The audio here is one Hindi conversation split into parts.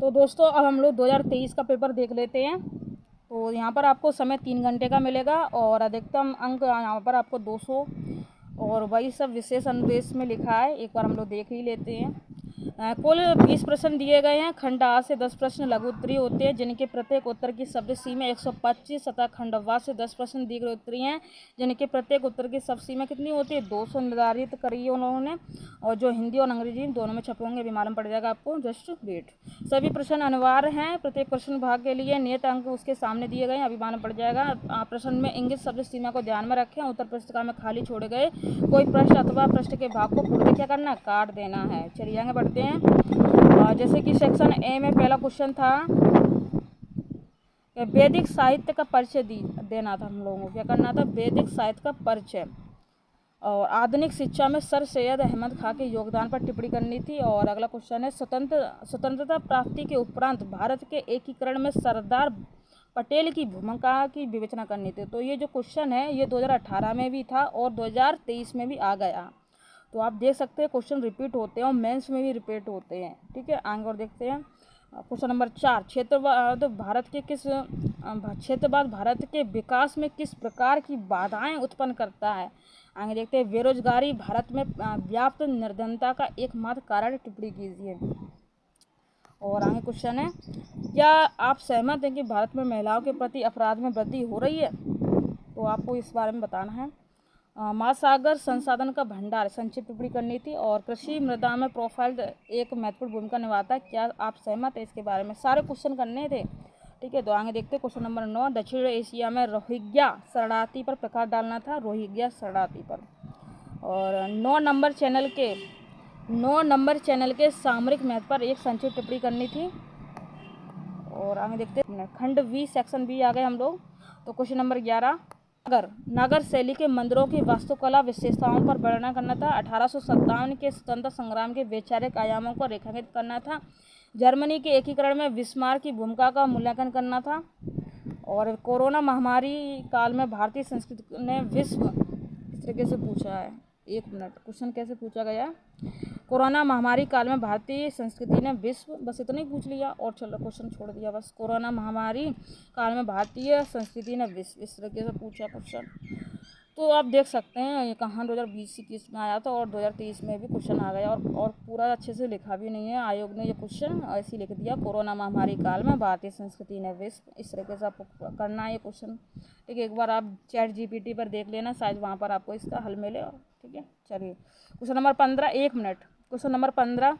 तो दोस्तों अब हम लोग 2023 का पेपर देख लेते हैं। तो यहाँ पर आपको समय 3 घंटे का मिलेगा और अधिकतम अंक यहाँ पर आपको 200 और वही सब विशेष अनुदेश में लिखा है। एक बार हम लोग देख ही लेते हैं। कुल 20 प्रश्न दिए गए हैं। खंड आ से 10 प्रश्न लघु उत्तरीय होते हैं जिनके प्रत्येक उत्तर की शब्द सीमा 125 तथा खंड व से 10 प्रश्न दीर्घ उत्तरीय हैं जिनके प्रत्येक उत्तर की शब्द सीमा कितनी होती है 200 निर्धारित करी है उन्होंने। और जो हिंदी और अंग्रेजी दोनों में छपे होंगे अभी मालूम पड़ जाएगा आपको, जस्ट वेट। सभी प्रश्न अनिवार्य हैं। प्रत्येक प्रश्न भाग के लिए नियत अंक उसके सामने दिए गए हैं, अभी मालूम पड़ जाएगा। प्रश्न में इंगित शब्द सीमा को ध्यान में रखें। उत्तर पुस्तिका में खाली छोड़े गए कोई प्रश्न अथवा प्रश्न के भाग को पूर्ण क्या करना, काट देना है। चलिए आगे बढ़ते हैं। जैसे कि सेक्शन ए में पहला क्वेश्चन था वैदिक साहित्य का परिचय देना था। हम लोगों को क्या करना था, वैदिक साहित्य का परिचय। और आधुनिक शिक्षा में सर सैयद अहमद खां के योगदान पर टिप्पणी करनी थी। और अगला क्वेश्चन है स्वतंत्रता प्राप्ति के उपरांत भारत के एकीकरण में सरदार पटेल की भूमिका की विवेचना करनी थी। तो ये जो क्वेश्चन है ये 2018 में भी था और 2023 में भी आ गया। तो आप देख सकते हैं क्वेश्चन रिपीट होते हैं और मेंस में भी रिपीट होते हैं। ठीक है, आगे और देखते हैं। क्वेश्चन नंबर 4, क्षेत्रवाद भारत के विकास में किस प्रकार की बाधाएं उत्पन्न करता है। आगे देखते हैं। बेरोजगारी भारत में व्याप्त निर्धनता का एकमात्र कारण टिप्पणी कीजिए। और आगे क्वेश्चन है, क्या आप सहमत हैं कि भारत में महिलाओं के प्रति अपराध में वृद्धि हो रही है। तो आपको इस बारे में बताना है। महासागर संसाधन का भंडार संक्षिप्त टिप्पणी करनी थी। और कृषि मृदा में प्रोफाइल एक महत्वपूर्ण भूमिका निभाता है, क्या आप सहमत हैं इसके बारे में। सारे क्वेश्चन करने थे। ठीक है, तो आगे देखते हैं। क्वेश्चन नंबर 9, दक्षिण एशिया में रोहिंग्या शरणार्थी पर प्रकाश डालना था, रोहिंग्या शरणार्थी पर। और 9 नंबर चैनल के सामरिक महत्व पर एक संक्षिप्त टिप्पणी करनी थी। और आगे देखते हैं। खंड बी सेक्शन बी आ गए हम लोग। तो क्वेश्चन नंबर 11, नगर शैली के मंदिरों की वास्तुकला विशेषताओं पर वर्णन करना था। 1857 के स्वतंत्रता संग्राम के वैचारिक आयामों को रेखांकित करना था। जर्मनी के एकीकरण में बिस्मार्क की भूमिका का मूल्यांकन करना था। और कोरोना महामारी काल में भारतीय संस्कृति ने विश्व, इस तरीके से पूछा है। एक मिनट, क्वेश्चन कैसे पूछा गया। कोरोना महामारी काल में भारतीय संस्कृति ने विश्व, बस इतना ही पूछ लिया और चलो क्वेश्चन छोड़ दिया बस। कोरोना महामारी काल में भारतीय संस्कृति ने विश्व, इस तरीके से पूछा क्वेश्चन। तो आप देख सकते हैं ये कहाँ 2020-21 में आया था और 2023 में भी क्वेश्चन आ गया। और पूरा अच्छे से लिखा भी नहीं है आयोग ने ये क्वेश्चन, ऐसे ही लिख दिया कोरोना महामारी काल में भारतीय संस्कृति ने विश्व, इस तरीके से आपको करना है ये क्वेश्चन। ठीक है, एक बार आप ChatGPT पर देख लेना, शायद वहाँ पर आपको इसका हल मिले। ठीक है, चलिए question number 15, 1 minute. Question number 15,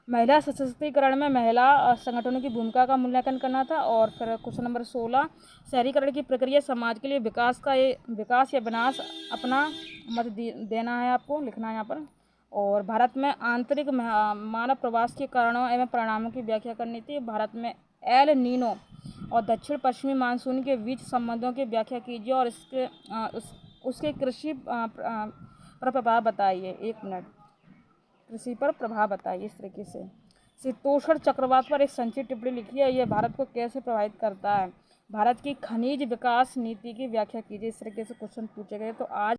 महिला सशक्तिकरण में महिला संगठनों की भूमिका का मूल्यांकन करना था। और फिर क्वेश्चन नंबर 16, शहरीकरण की प्रक्रिया समाज के लिए विकास या विनाश, अपना मत देना है, आपको लिखना है यहाँ पर। और भारत में आंतरिक मानव प्रवास के कारणों एवं परिणामों की व्याख्या करनी थी। भारत में एल नीनो और दक्षिण पश्चिमी मानसून के बीच संबंधों की व्याख्या कीजिए और उसके कृषि पर प्रभाव बताइए। 1 मिनट, कृषि पर प्रभाव बताइए इस तरीके से। शीतोष्ण चक्रवात पर एक संक्षिप्त टिप्पणी लिखी है, यह भारत को कैसे प्रभावित करता है। भारत की खनिज विकास नीति की व्याख्या कीजिए, इस तरीके से क्वेश्चन पूछे गए। तो आज